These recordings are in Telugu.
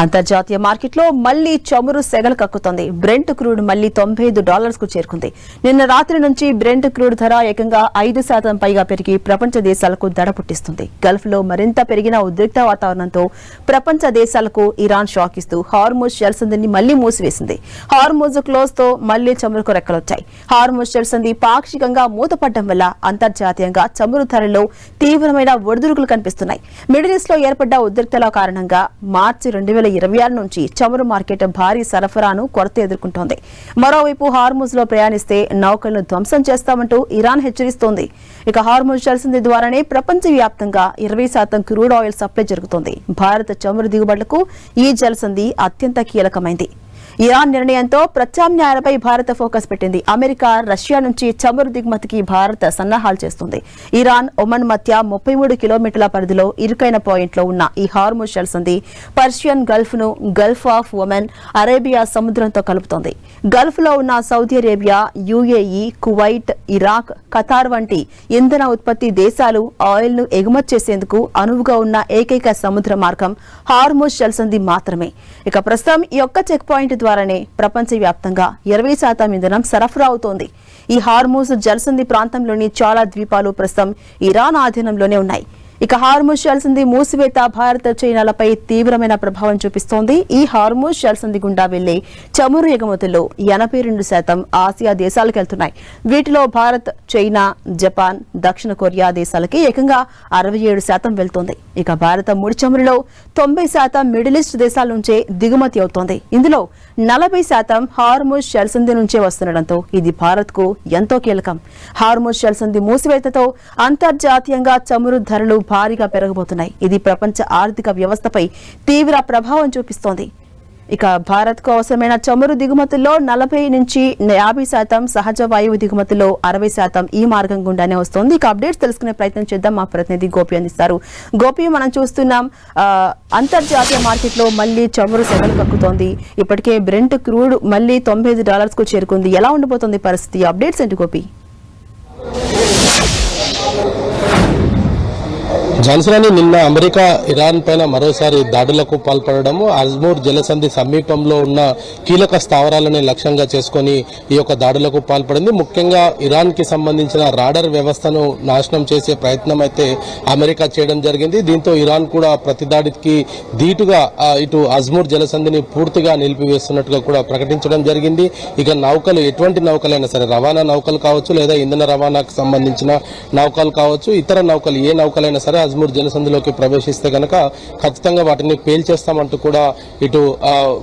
అంతర్జాతీయ మార్కెట్లో మళ్లీ చమురు సెగలు కక్కుతోంది. బ్రెంట్ క్రూడ్ మళ్లీ $95 కు చేరుకుంది. నిన్న రాత్రి నుంచి బ్రెంట్ క్రూడ్ ధర ఏకంగా 5% పైగా పెరిగి ప్రపంచ దేశాలకు దడ పుట్టిస్తుంది. గల్ఫ్ లో మరింత పెరిగిన ఉద్రిక్త వాతావరణంతో ప్రపంచ దేశాలకు ఇరాన్ షాక్ ఇస్తూ హార్ముజ్ జలసంధిని మళ్లీ మూసివేసింది. హార్ముజ్ క్లోజ్ తో మళ్లీ చమురుకు రెక్కలొచ్చాయి. హార్ముజ్ జలసంధి పాక్షికంగా మూతపడడం వల్ల అంతర్జాతీయంగా చమురు ధరల్లో తీవ్రమైన ఒడిదుడుకులు కనిపిస్తున్నాయి. మిడిల్ ఈస్ట్ లో ఏర్పడ్డ ఉద్రిక్తల కారణంగా మార్చి 2026 నుంచి చమురు మార్కెట్ భారీ సరఫరాను కొరత ఎదుర్కొంటోంది. మరోవైపు హార్ముజ్ లో ప్రయాణిస్తే నౌకలను ధ్వంసం చేస్తామంటూ ఇరాన్ హెచ్చరిస్తోంది. ఇక హార్ముజ్ జలసంధి ద్వారానే ప్రపంచ వ్యాప్తంగా 20% క్రూడ్ ఆయిల్ సప్లై జరుగుతోంది. భారత చమురు దిగుబడులకు ఈ జలసంధి అత్యంత కీలకమైంది. ఇరాన్ నిర్ణయంతో ప్రత్యామ్నాయాలపై భారత్ ఫోకస్ పెట్టింది. అమెరికా, రష్యా నుంచి చమురు దిగుమతికి భారత్ సన్నాహాలు చేస్తుంది. ఇరాన్, ఒమన్ మధ్య 33 కిలోమీటర్ల పరిధిలో ఇరుకైన పాయింట్లో ఉన్న ఈ హార్ముజ్ జలసంధి పర్షియన్ గల్ఫ్ ను గల్ఫ్ ఆఫ్ ఒమన్, అరేబియా సముద్రంతో కలుపుతోంది. గల్ఫ్ లో ఉన్న Saudi Arabia, UAE, Kuwait, Iraq, Qatar వంటి ఇంధన ఉత్పత్తి దేశాలు ఆయిల్ ను ఎగుమతి చేసేందుకు అనువుగా ఉన్న ఏకైక సముద్ర మార్గం హార్ముజ్ జలసంధి మాత్రమే. ఇక ప్రస్తుతం ఈ ఒక్క చెక్ పాయింట్ ద్వారానే ప్రపంచవ్యాప్తంగా 20% ఇంధనం సరఫరా అవుతోంది. ఈ హార్ముజ్ జలసంధి ప్రాంతంలోని చాలా ద్వీపాలు ప్రస్తుతం ఇరాన్ ఆధీనంలోనే ఉన్నాయి. ఇక హార్ముజ్ జలసంధి మూసివేత భారత్, చైనాలపై తీవ్రమైన ప్రభావం చూపిస్తోంది. ఈ హార్ముజ్ జలసంధి గుండా వెళ్లే చమురు ఎగుమతుల్లో 82% ఆసియా దేశాలకు వెళ్తున్నాయి. వీటిలో భారత్, చైనా, జపాన్, దక్షిణ కొరియా దేశాలకి ఏకంగా 67% వెళ్తోంది. ఇక భారత ముడి చమురులో 90% మిడిల్ ఈస్ట్ దేశాల నుంచే దిగుమతి అవుతోంది. ఇందులో 40% హార్ముజ్ జలసంధి నుంచే వస్తుండటంతో ఇది భారత్ కు ఎంతో కీలకం. హార్ముజ్ జలసంధి మూసివేతతో అంతర్జాతీయంగా చమురు ధరలు భారీగా పెరగబోతున్నాయి. ఇది ప్రపంచ ఆర్థిక వ్యవస్థపై తీవ్ర ప్రభావం చూపిస్తోంది. ఇక భారత్ కు అవసరమైన చమురు దిగుమతుల్లో 40 నుంచి 50%, సహజ వాయువు దిగుమతుల్లో 60% ఈ మార్గం గుండానే వస్తోంది. ఇక అప్డేట్స్ తెలుసుకునే ప్రయత్నం చేద్దాం. మా ప్రతినిధి గోపి అందిస్తారు. గోపి, మనం చూస్తున్నాం అంతర్జాతీయ మార్కెట్ లో మళ్లీ చమురు సెగలు కక్కుతోంది. ఇప్పటికే బ్రెంట్ క్రూడ్ మళ్లీ $95 కు చేరుకుంది. ఎలా ఉండబోతోంది పరిస్థితి? అప్డేట్స్ ఏంటి గోపి? జాన్సన్, నిన్న అమెరికా ఇరాన్ పైన మరోసారి దాడులకు పాల్పడము, హార్ముజ్ జలసంధి సమీపంలో ఉన్న కీలక స్థావరాలను లక్ష్యంగా చేసుకుని ఈ యొక్క దాడులకు పాల్పడింది. ముఖ్యంగా ఇరాన్ కి సంబంధించిన రాడర్ వ్యవస్థను నాశనం చేసే ప్రయత్నం అయితే అమెరికా చేయడం జరిగింది. దీంతో ఇరాన్ కూడా ప్రతిదాడికి ధీటుగా ఇటు హార్ముజ్ జలసంధిని పూర్తిగా నిలిపివేస్తున్నట్టుగా కూడా ప్రకటించడం జరిగింది. ఇక నౌకలు, ఎటువంటి నౌకలైనా సరే, రవాణా నౌకలు కావచ్చు, లేదా ఇంధన రవాణాకు సంబంధించిన నౌకలు కావచ్చు, ఇతర నౌకలు ఏ నౌకలైనా సరే హార్ముజ్ జలసంధిలోకి ప్రవేశిస్తే కనుక ఖచ్చితంగా వాటిని పేల్చేస్తామంటూ కూడా ఇటు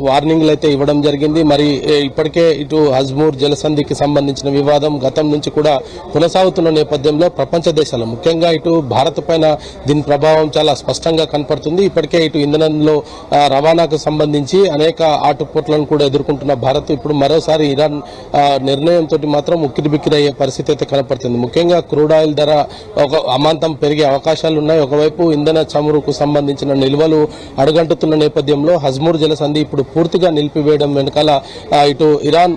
వార్నింగ్లు అయితే ఇవ్వడం జరిగింది. మరి ఇప్పటికే ఇటు హార్ముజ్ జలసంధికి సంబంధించిన వివాదం గతం నుంచి కూడా కొనసాగుతున్న నేపథ్యంలో ప్రపంచ దేశాలు, ముఖ్యంగా ఇటు భారత్ పైన దీని ప్రభావం చాలా స్పష్టంగా కనపడుతుంది. ఇప్పటికే ఇటు ఇంధనంలో రవాణాకు సంబంధించి అనేక ఆటుపోట్లను కూడా ఎదుర్కొంటున్న భారత్ ఇప్పుడు మరోసారి ఇరాన్ నిర్ణయంతో మాత్రం ఉక్కిరిబిక్కిరయ్యే పరిస్థితి అయితే కనపడుతుంది. ముఖ్యంగా క్రూడ్ ఆయిల్ ధర ఒక అమాంతం పెరిగే అవకాశాలు ఉన్నాయి. ఒకవైపు ఇంధన చమురుకు సంబంధించిన నిల్వలు అడుగంటుతున్న నేపథ్యంలో హార్ముజ్ జలసంధి ఇప్పుడు పూర్తిగా నిలిపివేయడం వెనకాల ఇటు ఇరాన్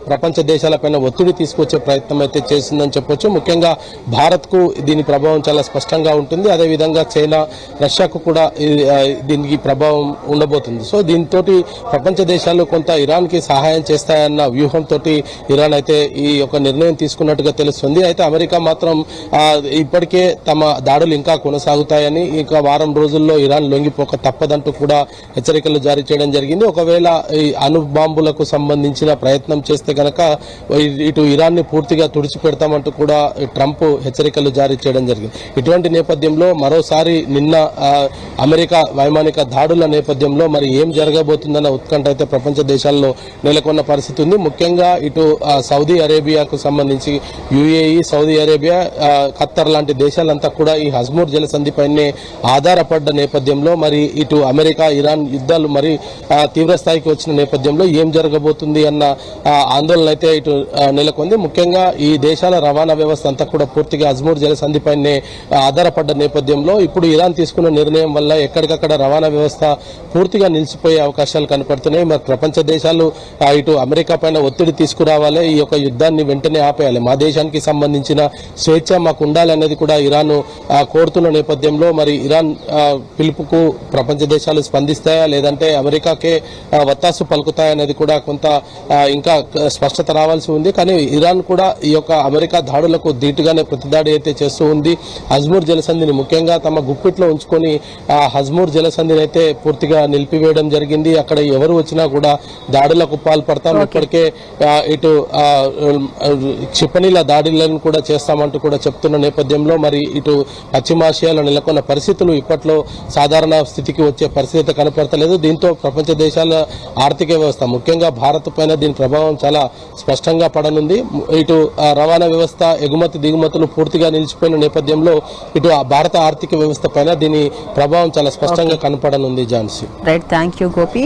ప్రపంచ దేశాలపైన ఒత్తిడి తీసుకొచ్చే ప్రయత్నం అయితే చేసిందని చెప్పొచ్చు. ముఖ్యంగా భారత్ కు దీని ప్రభావం చాలా స్పష్టంగా ఉంటుంది. అదేవిధంగా చైనా, రష్యాకు కూడా దీనికి ప్రభావం ఉండబోతుంది. సో దీంతో ప్రపంచ దేశాలు కొంత ఇరాన్ కి సహాయం చేస్తాయన్న వ్యూహంతో ఇరాన్ అయితే ఈ యొక్క నిర్ణయం తీసుకున్నట్టుగా తెలుస్తుంది. అయితే అమెరికా మాత్రం ఇప్పటికే తమ దాడులు ఇంకా కొనసాగుతాయని, ఇంకా వారం రోజుల్లో ఇరాన్ లొంగిపోక తప్పదంటూ కూడా హెచ్చరికలు జారీ చేయడం జరిగింది. ఒకవేళ ఈ అణుబాంబులకు సంబంధించిన ప్రయత్నం చేస్తే గనక ఇటు ఇరాన్ ని పూర్తిగా తుడిచిపెడతామంటూ కూడా ట్రంప్ హెచ్చరికలు జారీ చేయడం జరిగింది. ఇటువంటి నేపథ్యంలో మరోసారి నిన్న అమెరికా వైమానిక దాడుల నేపథ్యంలో మరి ఏం జరగబోతుందన్న ఉత్కంఠ అయితే ప్రపంచ దేశాల్లో నెలకొన్న పరిస్థితి ఉంది. ముఖ్యంగా ఇటు సౌదీ అరేబియాకు సంబంధించి యుఏఈ, సౌదీ అరేబియా, ఖత్తర్ లాంటి దేశాలంతా కూడా ఈ హార్ముజ్ జలసంధిపైనే ఆధారపడ్డ నేపథ్యంలో మరి ఇటు అమెరికా, ఇరాన్ యుద్ధాలు మరి తీవ్ర స్థాయికి వచ్చిన నేపథ్యంలో ఏం జరగబోతుంది అన్న ఆందోళన అయితే ఇటు నెలకొంది. ముఖ్యంగా ఈ దేశాల రవాణా వ్యవస్థ అంతా కూడా పూర్తిగా హార్ముజ్ జలసంధిపైనే ఆధారపడ్డ నేపథ్యంలో ఇప్పుడు ఇరాన్ తీసుకున్న నిర్ణయం వల్ల ఎక్కడికక్కడ రవాణా వ్యవస్థ పూర్తిగా నిలిచిపోయే అవకాశాలు కనపడుతున్నాయి. మరి ప్రపంచ దేశాలు ఇటు అమెరికా పైన ఒత్తిడి తీసుకురావాలి, ఈ యొక్క యుద్ధాన్ని వెంటనే ఆపేయాలి, మా దేశానికి సంబంధించిన స్వేచ్ఛ మాకు ఉండాలి అనేది కూడా ఇరాన్ దేశాలను కోరుతున్న నేపథ్యంలో మరి ఇరాన్ పిలుపుకు ప్రపంచ దేశాలు స్పందిస్తాయా లేదంటే అమెరికాకే వత్తాసు పలుకుతాయా అనేది కూడా కొంత ఇంకా స్పష్టత రావాల్సి ఉంది. కానీ ఇరాన్ కూడా ఈ యొక్క అమెరికా దాడులకు ధీటుగానే ప్రతిదాడి అయితే చేస్తూ ఉంది. హజ్మూర్ జలసంధిని ముఖ్యంగా తమ గుప్పిట్లో ఉంచుకొని ఆ హజ్మూర్ జలసంధిని అయితే పూర్తిగా నిలిపివేయడం జరిగింది. అక్కడ ఎవరు వచ్చినా కూడా దాడులకు పాల్పడతాం, ఇప్పటికే ఇటు క్షిపణిల దాడులను కూడా చేస్తామంటూ కూడా చెప్తున్న నేపథ్యంలో మరి ఇటు పశ్చిమాసియాలో నెలకొన్న పరిస్థితులు ఇప్పట్లో సాధారణ స్థితికి వచ్చే పరిస్థితి కనపడతలేదు. దీంతో ప్రపంచ దేశాల ఆర్థిక వ్యవస్థ ముఖ్యంగా భారత్ పైన దీని ప్రభావం చాలా స్పష్టంగా పడనుంది. ఇటు రవాణా వ్యవస్థ ఎగుమతి దిగుమతులు పూర్తిగా నిలిచిపోయిన నేపథ్యంలో ఇటు భారత ఆర్థిక వ్యవస్థ పైన దీని ప్రభావం చాలా స్పష్టంగా కనపడనుంది. Jhansi. Right, thank you Gopi.